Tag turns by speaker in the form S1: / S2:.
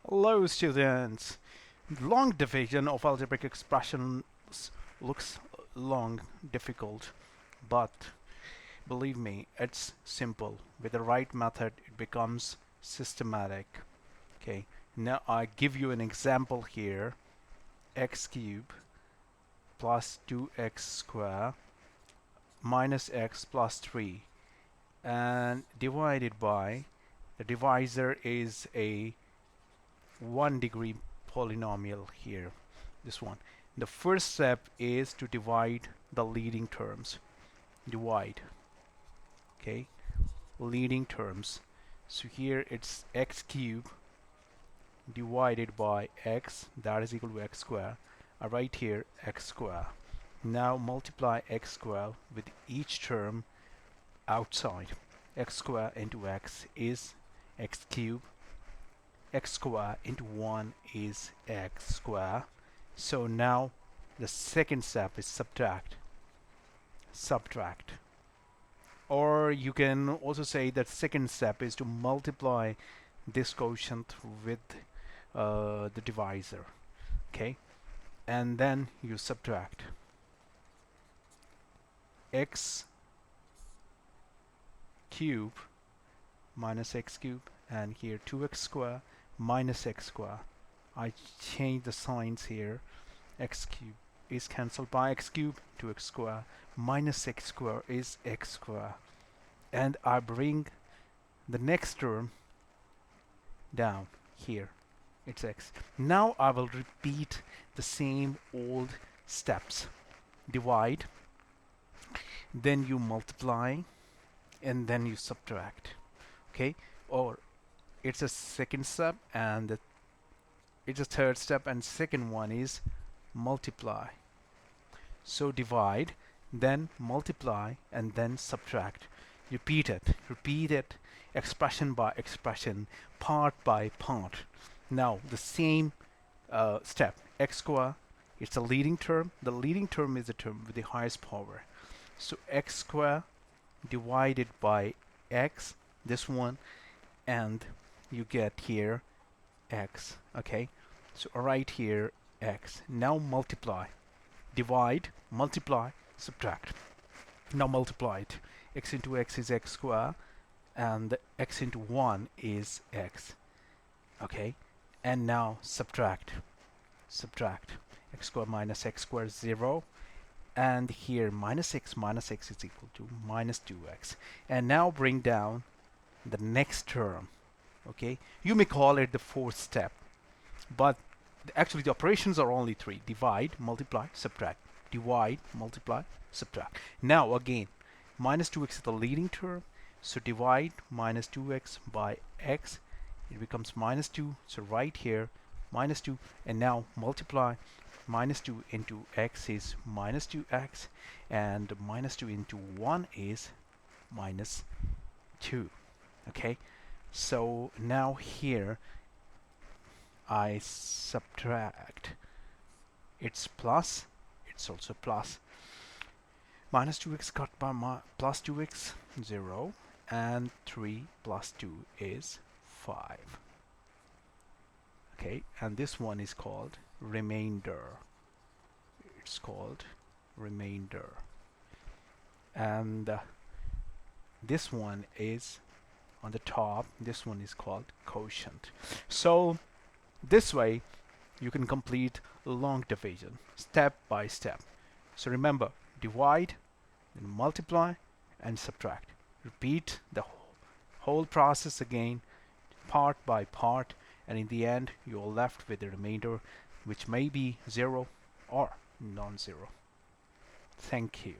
S1: Hello students! Long division of algebraic expressions looks long, difficult, but believe me, it's simple. With the right method, it becomes systematic. Okay, now I give you an example here. X cubed plus 2x square minus x plus 3 and divided by, the divisor is a 1-degree polynomial here, this one. The first step is to divide the leading terms. Divide, okay, leading terms. So here it's x cubed divided by x, that is equal to x square. I write here x square. Now multiply x square with each term outside. X square into x is x cubed. X square into 1 is x square. So now the second step is subtract. Or you can also say that second step is to multiply this quotient with the divisor. Okay, and then you subtract. X cube minus x cube, and here 2x square minus x square. I change the signs here. X cube is cancelled by x cube, 2x square minus x square is x square, and I bring the next term down here, it's x. Now I will repeat the same old steps. Divide, then you multiply, and then you subtract. Okay, or it's a second step and it's a third step, and second one is multiply. So divide, then multiply, and then subtract. Repeat it, expression by expression, part by part. Now the same step. X square, it's a leading term. The leading term is the term with the highest power. So x square divided by x, this one, and you get here x. Okay, so right here x. Now multiply, divide, multiply, subtract. Now multiply it. X into x is x square, and x into 1 is x. Okay, and now subtract. X square minus x square is 0, and here minus x is equal to minus 2x. And now bring down the next term. Okay, you may call it the fourth step, but actually the operations are only 3. Divide, multiply, subtract. Divide, multiply, subtract. Now again, minus 2x is the leading term, so divide minus 2x by x, it becomes minus 2. So right here minus 2, and now multiply. Minus 2 into x is minus 2x, and minus 2 into 1 is minus 2. Okay, so now here I subtract. It's plus, it's also plus. Minus 2x cut by plus 2x, 0, and 3 plus 2 is 5. Okay, and this one is called remainder. It's called remainder. And this one is on the top. This one is called quotient. So this way you can complete long division step by step. So remember, divide, then multiply, and subtract. Repeat the whole process again, part by part, and in the end you are left with the remainder, which may be 0 or non-zero. Thank you.